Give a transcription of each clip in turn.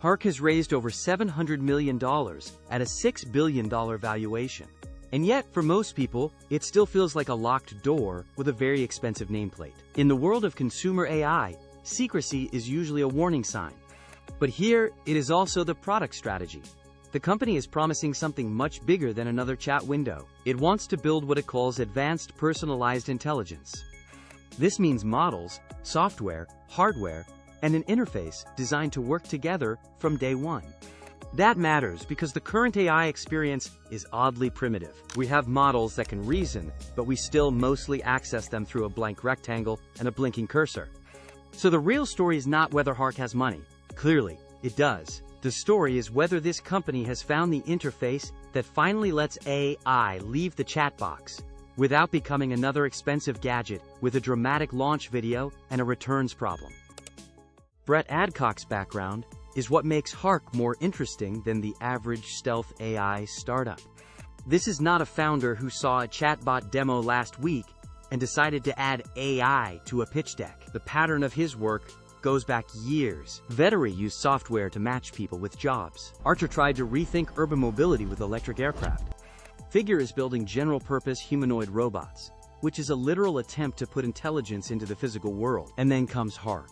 Hark has raised over $700 million at a $6 billion valuation. And yet, for most people, it still feels like a locked door with a very expensive nameplate. In the world of consumer AI, secrecy is usually a warning sign. But here, it is also the product strategy. The company is promising something much bigger than another chat window. It wants to build what it calls advanced personalized intelligence. This means models, software, hardware, and an interface designed to work together from day one. That matters because the current AI experience is oddly primitive. We have models that can reason, but we still mostly access them through a blank rectangle and a blinking cursor. So the real story is not whether Hark has money. Clearly, it does. The story is whether this company has found the interface that finally lets AI leave the chat box without becoming another expensive gadget with a dramatic launch video and a returns problem. Brett Adcock's background is what makes Hark more interesting than the average stealth AI startup. This is not a founder who saw a chatbot demo last week and decided to add AI to a pitch deck. The pattern of his work goes back years. Vettery used software to match people with jobs. Archer tried to rethink urban mobility with electric aircraft. Figure is building general-purpose humanoid robots, which is a literal attempt to put intelligence into the physical world. And then comes Hark,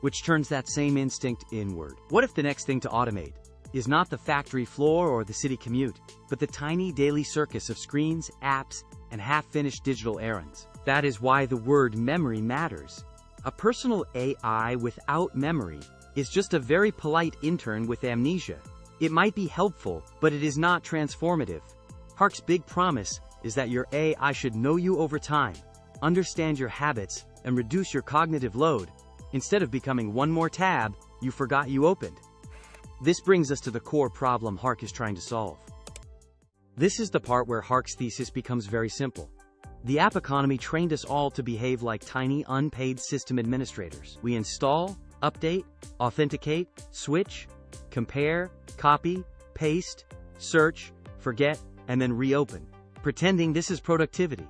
which turns that same instinct inward. What if the next thing to automate is not the factory floor or the city commute, but the tiny daily circus of screens, apps, and half-finished digital errands? That is why the word memory matters. A personal AI without memory is just a very polite intern with amnesia. It might be helpful, but it is not transformative. Hark's big promise is that your AI should know you over time, understand your habits, and reduce your cognitive load, instead of becoming one more tab you forgot you opened. This brings us to the core problem Hark is trying to solve. This is the part where Hark's thesis becomes very simple. The app economy trained us all to behave like tiny, unpaid system administrators. We install, update, authenticate, switch, compare, copy, paste, search, forget, and then reopen, pretending this is productivity.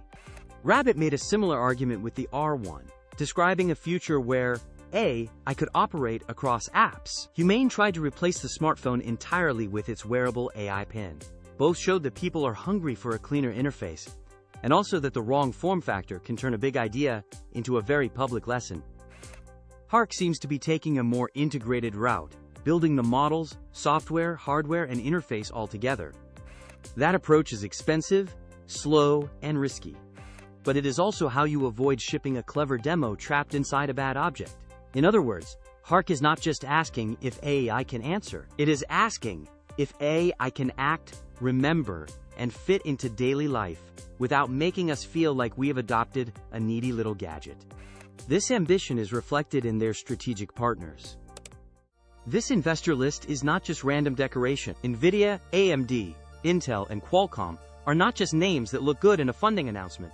Rabbit made a similar argument with the R1, describing a future where I could operate across apps. Humane tried to replace the smartphone entirely with its wearable AI pin. Both showed that people are hungry for a cleaner interface, and also that the wrong form factor can turn a big idea into a very public lesson. Hark seems to be taking a more integrated route, building the models, software, hardware, and interface all together. That approach is expensive, slow, and risky. But it is also how you avoid shipping a clever demo trapped inside a bad object. In other words, Hark is not just asking if AI can answer. It is asking if AI can act, remember, and fit into daily life without making us feel like we have adopted a needy little gadget. This ambition is reflected in their strategic partners. This investor list is not just random decoration. NVIDIA, AMD, Intel, and Qualcomm are not just names that look good in a funding announcement.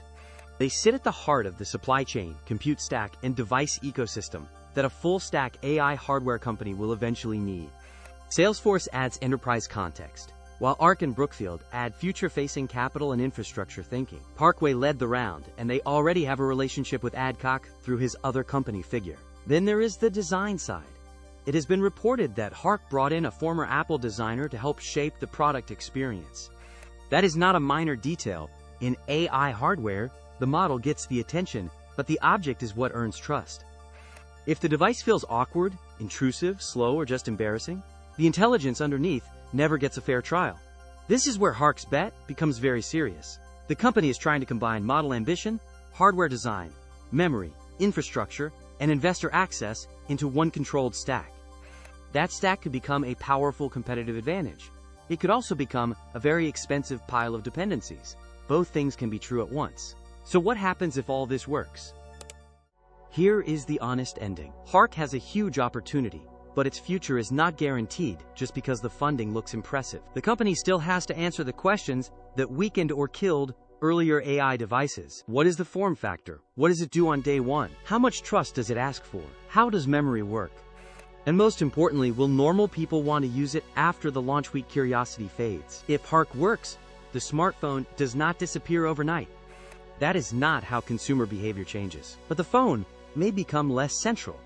They sit at the heart of the supply chain, compute stack, and device ecosystem that a full-stack AI hardware company will eventually need. Salesforce adds enterprise context, while Ark and Brookfield add future-facing capital and infrastructure thinking. Parkway led the round, and they already have a relationship with Adcock through his other company Figure. Then there is the design side. It has been reported that Hark brought in a former Apple designer to help shape the product experience. That is not a minor detail. In AI hardware, the model gets the attention, but the object is what earns trust. If the device feels awkward, intrusive, slow, or just embarrassing, the intelligence underneath never gets a fair trial. This is where Hark's bet becomes very serious. The company is trying to combine model ambition, hardware design, memory, infrastructure, and investor access into one controlled stack. That stack could become a powerful competitive advantage. It could also become a very expensive pile of dependencies. Both things can be true at once. So what happens if all this works? Here is the honest ending. Hark has a huge opportunity, but its future is not guaranteed just because the funding looks impressive. The company still has to answer the questions that weakened or killed earlier AI devices. What is the form factor? What does it do on day one? How much trust does it ask for? How does memory work? And most importantly, will normal people want to use it after the launch week curiosity fades? If Hark works, the smartphone does not disappear overnight. That is not how consumer behavior changes. But the phone may become less central.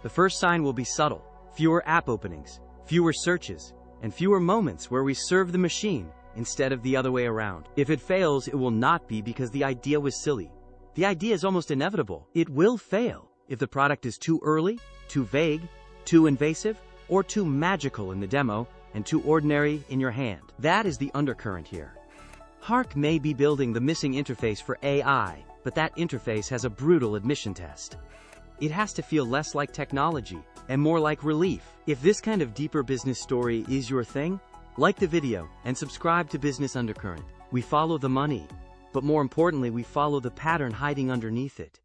The first sign will be subtle: fewer app openings, fewer searches, and fewer moments where we serve the machine instead of the other way around. If it fails, it will not be because the idea was silly. The idea is almost inevitable. It will fail if the product is too early, too vague, too invasive, or too magical in the demo and too ordinary in your hand. That is the undercurrent here. Hark may be building the missing interface for AI, but that interface has a brutal admission test. It has to feel less like technology and more like relief. If this kind of deeper business story is your thing, like the video and subscribe to Business Undercurrent. We follow the money, but more importantly, we follow the pattern hiding underneath it.